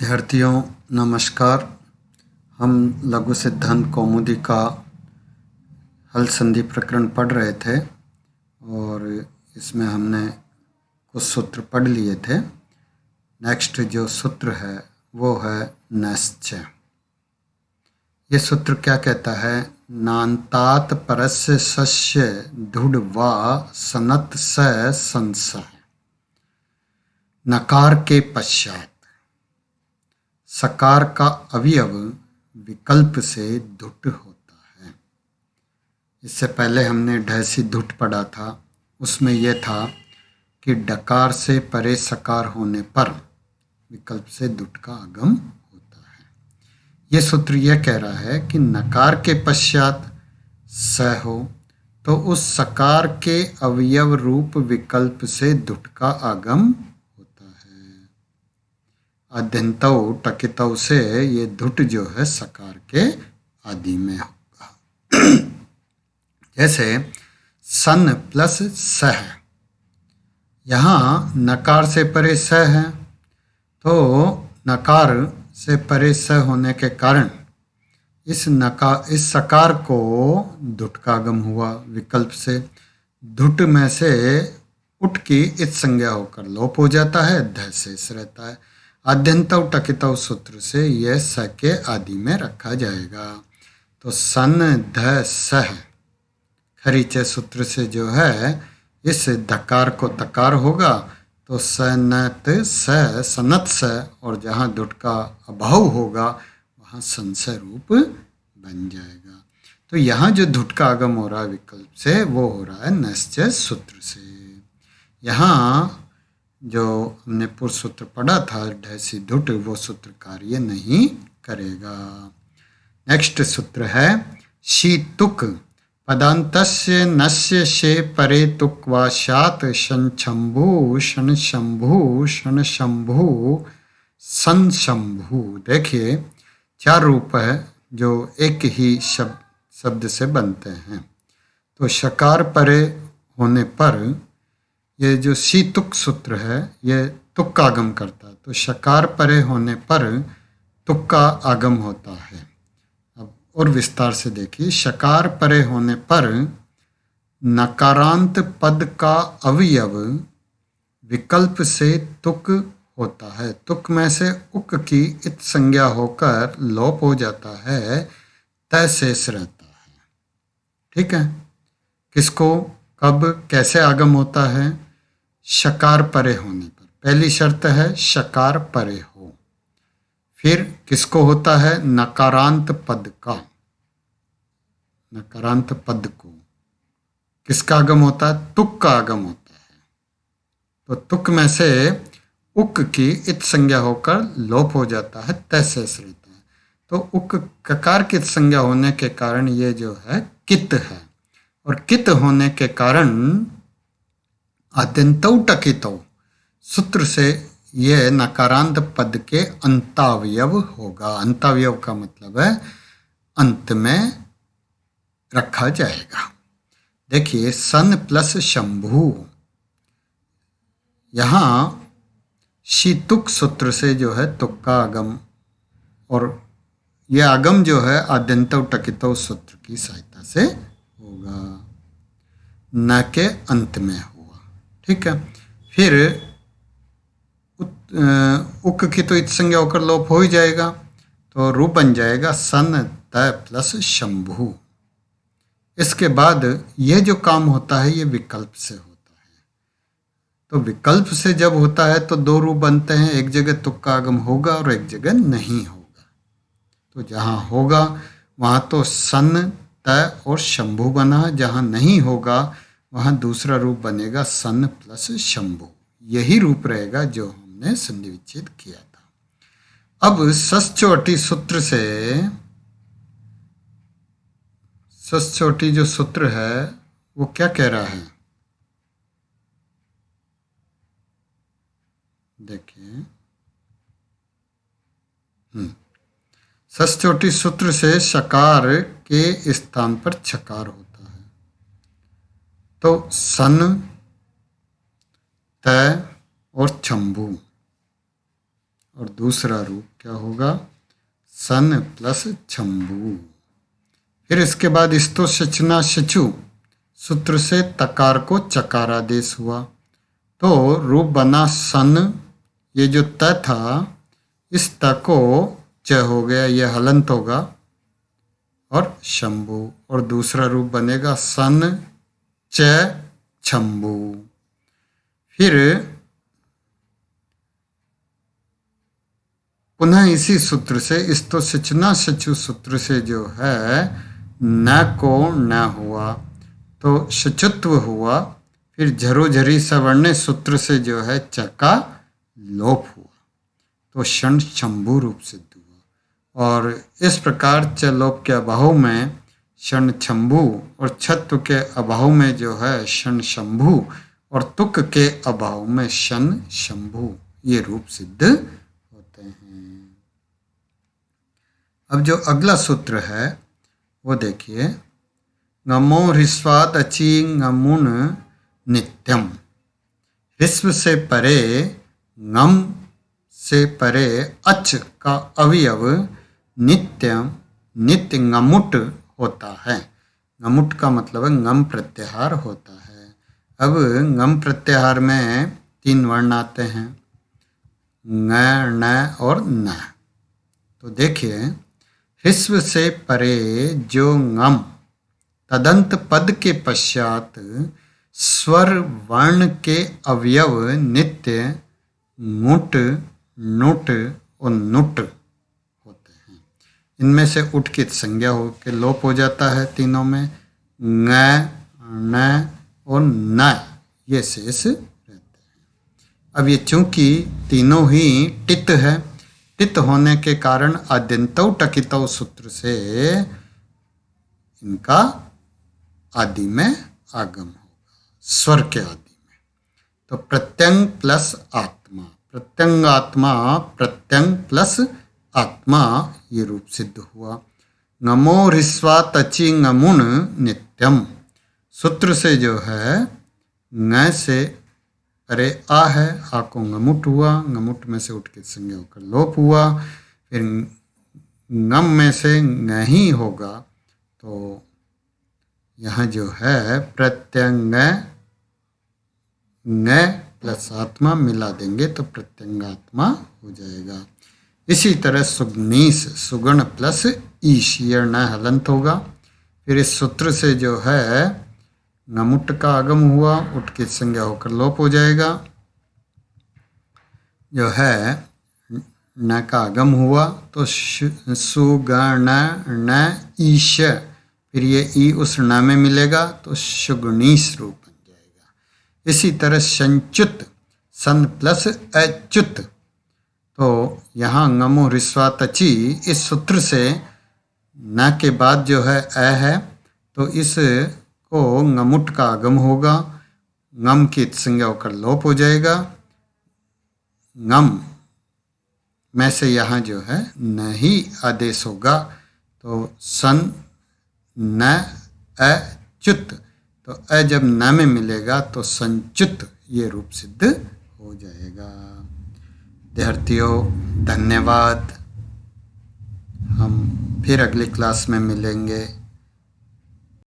विद्यार्थियों नमस्कार। हम लघु सिद्धांत कौमुदी का हल संधि प्रकरण पढ़ रहे थे और इसमें हमने कुछ सूत्र पढ़ लिए थे। नेक्स्ट जो सूत्र है वो है निश्चय। ये सूत्र क्या कहता है? नान्तात परस्य सस्य धुड वा सनत स संशय। नकार के पश्चात सकार का अवयव विकल्प से धुट होता है। इससे पहले हमने ढैसी धुट पढ़ा था। उसमें यह था कि डकार से परे सकार होने पर विकल्प से धुट का आगम होता है। यह सूत्र यह कह रहा है कि नकार के पश्चात स हो तो उस सकार के अवयव रूप विकल्प से धुट का आगम अद्यंतौ टकितौ से ये धुट जो है सकार के आदि में होगा। जैसे सन प्लस स है, यहाँ नकार से परे स है तो नकार से परे स होने के कारण इस सकार को धुट का आगम हुआ विकल्प से। धुट में से उठ की इत संज्ञा होकर लोप हो जाता है, ध शेष रहता है। अद्यंतौ टकितौ सूत्र से यह स के आदि में रखा जाएगा। तो सन ध स खरीचे सूत्र से जो है इस धकार को तकार होगा तो सनत स सनत स, और जहाँ धुट का अभाव होगा वहाँ संशय रूप बन जाएगा। तो यहाँ जो धुट का आगम हो रहा है विकल्प से वो हो रहा है निश्चय सूत्र से। यहाँ जो हमने पूर्व सूत्र पढ़ा था ढैसी धुट, वो सूत्र कार्य नहीं करेगा। नेक्स्ट सूत्र है शी तुक पदांतस्य नस्य से परे तुक वाशात शंभु शन शंभु शन शंभु सन शंभु। देखिए 4 रूप है जो एक ही शब्द से बनते हैं। तो शकार परे होने पर ये जो सी तुक सूत्र है ये तुक का आगम करता है। तो शकार परे होने पर तुक का आगम होता है। अब और विस्तार से देखिए, शकार परे होने पर नकारांत पद का अवयव विकल्प से तुक होता है। तुक में से उक की इत संज्ञा होकर लोप हो जाता है, तय शेष रहता है। ठीक है, किसको कब कैसे आगम होता है? शकार परे होने पर। पहली शर्त है शकार परे हो। फिर किसको होता है? नकारांत पद का। नकारांत पद को किसका आगम होता है? तुक का आगम होता है। तो तुक में से उक की इत संज्ञा होकर लोप हो जाता है, तय शेष रहता है। तो उक ककार की संज्ञा होने के कारण ये जो है कित है, और कित होने के कारण अत्यंतौ टकितौ सूत्र से यह नकारांत पद के अंतावयव होगा। अंतावयव का मतलब है अंत में रखा जाएगा। देखिए सन प्लस शंभु, यहाँ शीतुक सूत्र से जो है तुक का आगम, और यह आगम जो है आद्यंतौ टकितौ सूत्र की सहायता से होगा, न के अंत में हुआ। ठीक है, फिर उक की तो इत संज्ञा होकर लोप हो ही जाएगा, तो रूप बन जाएगा सन तय प्लस शंभु। इसके बाद यह जो काम होता है ये विकल्प से होता है। तो विकल्प से जब होता है तो 2 रूप बनते हैं, एक जगह तुक का आगम होगा और एक जगह नहीं होगा। तो जहाँ होगा वहाँ तो सन तय और शंभु बना, जहाँ नहीं होगा वहाँ दूसरा रूप बनेगा सन प्लस शंभु। यही रूप रहेगा जो हमने संधि विच्छेद किया था। अब सश्चोटी सूत्र से, सश्चोटी जो सूत्र है वो क्या कह रहा है? देखिए सश्चोटी सूत्र से शकार के स्थान पर छकार होता है। तो सन तय और शंभु और दूसरा रूप क्या होगा, सन प्लस छम्बू। फिर इसके बाद स्तो शचना शचु सूत्र से तकार को चकार आदेश हुआ, तो रूप बना सन, ये जो त था इस त को च हो गया, ये हलंत होगा, और शंभु, और दूसरा रूप बनेगा सन च छम्बू। फिर पुनः इसी सूत्र से स्तो सिचना सचु सूत्र से जो है न को न हुआ तो शचुत्व हुआ। फिर झरोझरी सवर्णे सूत्र से जो है चका लोप हुआ तो क्षण शंभु रूप सिद्ध हुआ। और इस प्रकार च लोप के अभाव में क्षण शंभु और छत्व के अभाव में जो है क्षण शंभु और तुक के अभाव में शन शंभु ये रूप सिद्ध होते हैं। अब जो अगला सूत्र है वो देखिए, ngamo ह्रस्वात् अचि ngमुन नित्यम। ह्रस्व से परे ngम से परे अच का अवयव नित्यम नित्य ngमुट होता है। ngमुट का मतलब ngम प्रत्याहार होता है। अब ngम प्रत्याहार में 3 वर्ण आते हैं, ng, न और न। तो देखिए, ह्रस्व से परे जो ngम तदंत पद के पश्चात स्वर वर्ण के अवयव नित्य मुट, नुट और नुट होते हैं। इनमें से उठ की संज्ञा हो के लोप हो जाता है तीनों में, ng, न और न ये शेष रहते हैं। अब ये चूंकि तीनों ही टित है, टित होने के कारण आद्यंतौ टकितौ सूत्र से इनका आदि में आगम होगा, स्वर के आदि में। तो प्रत्यंग प्लस आत्मा, प्रत्यंगात्मा, प्रत्यंग प्लस आत्मा ये रूप सिद्ध हुआ। ngamo ह्रस्वात् अचि ngमुन नित्यम सूत्र से जो है न से अरे आ है, आ को ngमुट हुआ, ngमुट में से उठ के संज्ञा होकर लोप हुआ। फिर ngम में से न ही होगा तो यहाँ जो है प्रत्यंग न प्लस आत्मा मिला देंगे तो प्रत्यंगात्मा हो जाएगा। इसी तरह सुगनीस, सुगण प्लस ईश, ये न हलंत होगा। फिर इस सूत्र से जो है ngमुट का आगम हुआ, उठ की संज्ञा होकर लोप हो जाएगा। जो है न का आगम हुआ तो सुगण न ईश, फिर ये ई उस न में मिलेगा तो सुगणीस रूप बन जाएगा। इसी तरह संच्युत, सन प्लस अच्युत, तो यहाँ ngamo ह्रस्वात् अचि इस सूत्र से न के बाद जो है अ है तो इस को ngमुट का आगम होगा, ngम की संज्ञा होकर लोप हो जाएगा। ngम में से यहाँ जो है न ही आदेश होगा तो सन न अच्युत, तो अ जब न में मिलेगा तो संच्युत ये रूप सिद्ध हो जाएगा। विद्यार्थियों धन्यवाद, हम फिर अगली क्लास में मिलेंगे।